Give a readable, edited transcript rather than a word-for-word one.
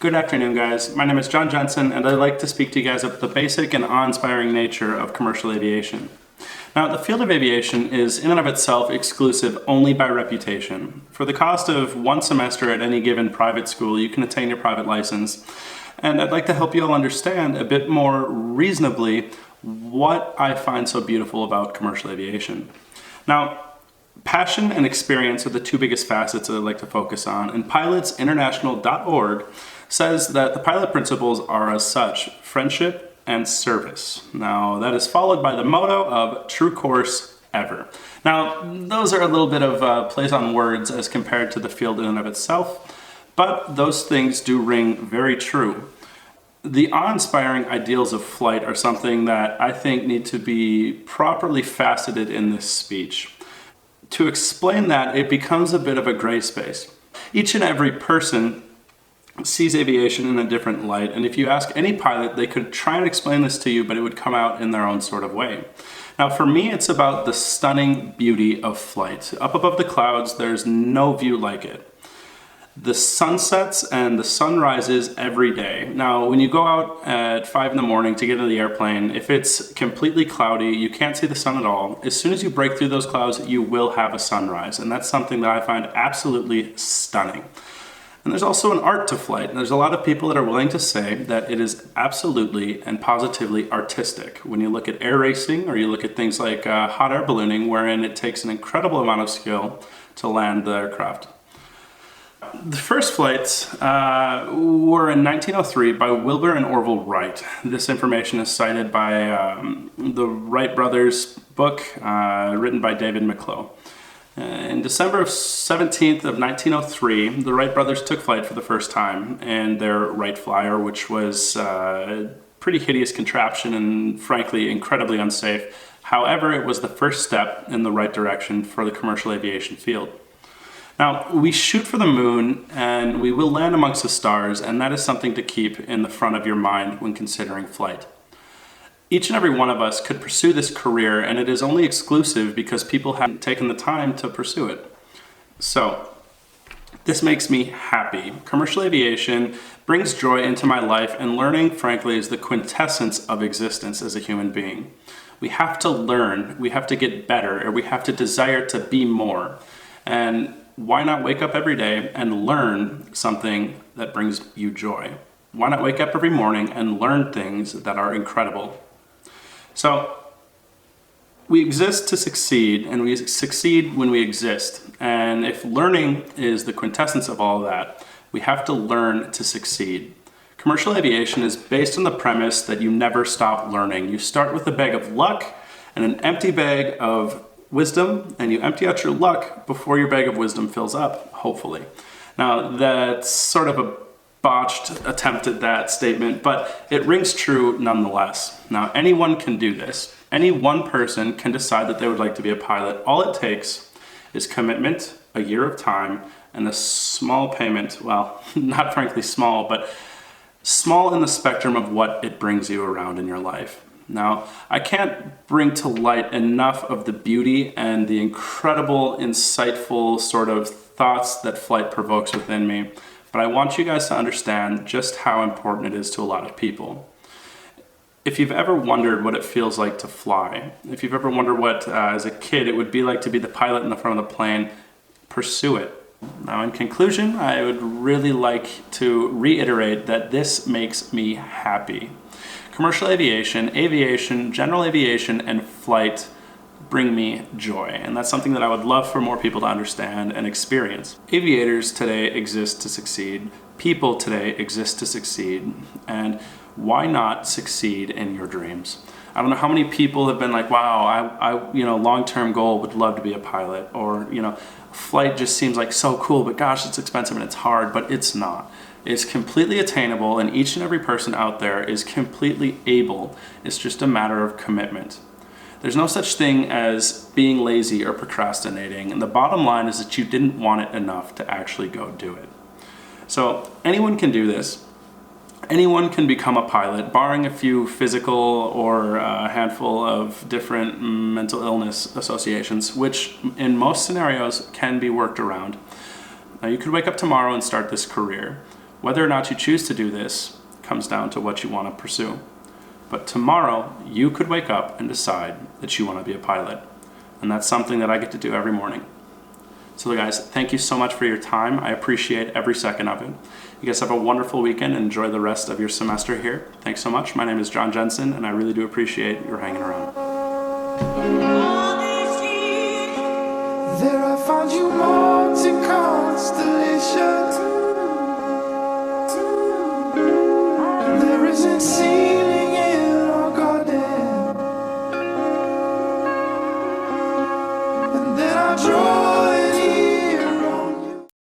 Good afternoon, guys. My name is John Jensen, and I'd like to speak to you guys about the basic and awe-inspiring nature of commercial aviation. Now, the field of aviation is in and of itself exclusive only by reputation. For the cost of one semester at any given private school, you can attain your private license. And I'd like to help you all understand a bit more reasonably what I find so beautiful about commercial aviation. Now, passion and experience are the two biggest facets that I'd like to focus on, and pilotsinternational.org says that the pilot principles are as such: friendship and service. Now, that is followed by the motto of true course ever. Now, those are a little bit of plays on words as compared to the field in and of itself, but those things do ring very true. The awe-inspiring ideals of flight are something that I think need to be properly faceted in this speech. To explain that, it becomes a bit of a gray space. Each and every person sees aviation in a different light, and if you ask any pilot, they could try and explain this to you, but it would come out in their own sort of way. Now, for me, it's about the stunning beauty of flight. Up above the clouds, there's no view like it. The sunsets and the sunrises every day. Now, when you go out at 5 in the morning to get into the airplane, if it's completely cloudy, you can't see the sun at all. As soon as you break through those clouds, you will have a sunrise, and that's something that I find absolutely stunning. And there's also an art to flight. And there's a lot of people that are willing to say that it is absolutely and positively artistic. When you look at air racing, or you look at things like hot air ballooning, wherein it takes an incredible amount of skill to land the aircraft. The first flights were in 1903 by Wilbur and Orville Wright. This information is cited by the Wright brothers' book written by David McClough. In December 17th of 1903, the Wright brothers took flight for the first time in their Wright Flyer, which was a pretty hideous contraption and frankly incredibly unsafe. However, it was the first step in the right direction for the commercial aviation field. Now, we shoot for the moon and we will land amongst the stars, and that is something to keep in the front of your mind when considering flight. Each and every one of us could pursue this career, and it is only exclusive because people haven't taken the time to pursue it. So, this makes me happy. Commercial aviation brings joy into my life, and learning, frankly, is the quintessence of existence as a human being. We have to learn, we have to get better, or we have to desire to be more. And why not wake up every day and learn something that brings you joy? Why not wake up every morning and learn things that are incredible? So, we exist to succeed, and we succeed when we exist. And if learning is the quintessence of all of that, we have to learn to succeed. Commercial aviation is based on the premise that you never stop learning. You start with a bag of luck and an empty bag of wisdom, and you empty out your luck before your bag of wisdom fills up, hopefully. Now, that's sort of a botched attempt at that statement, but it rings true nonetheless. Now, anyone can do this. Any one person can decide that they would like to be a pilot. All it takes is commitment, a year of time, and a small payment. Well, not frankly small, but small in the spectrum of what it brings you around in your life. Now, I can't bring to light enough of the beauty and the incredible, insightful sort of thoughts that flight provokes within me, but I want you guys to understand just how important it is to a lot of people. If you've ever wondered what it feels like to fly, if you've ever wondered what, as a kid, it would be like to be the pilot in the front of the plane, pursue it. Now, in conclusion, I would really like to reiterate that this makes me happy. Commercial aviation, general aviation, and flight bring me joy, and that's something that I would love for more people to understand and experience. Aviators today exist to succeed. People today exist to succeed, and why not succeed in your dreams? I don't know how many people have been like, wow, I long-term goal would love to be a pilot, or, flight just seems like so cool, but gosh, it's expensive and it's hard, but it's not. It's completely attainable, and each and every person out there is completely able. It's just a matter of commitment. There's no such thing as being lazy or procrastinating, and the bottom line is that you didn't want it enough to actually go do it. So anyone can do this. Anyone can become a pilot, barring a few physical or a handful of different mental illness associations, which in most scenarios can be worked around. Now, you could wake up tomorrow and start this career, Whether or not you choose to do this comes down to what you want to pursue. But tomorrow, you could wake up and decide that you want to be a pilot. And that's something that I get to do every morning. So guys, thank you so much for your time. I appreciate every second of it. You guys have a wonderful weekend and enjoy the rest of your semester here. Thanks so much. My name is John Jensen, and I really do appreciate your hanging around. There I found you molten constellations. There isn't seen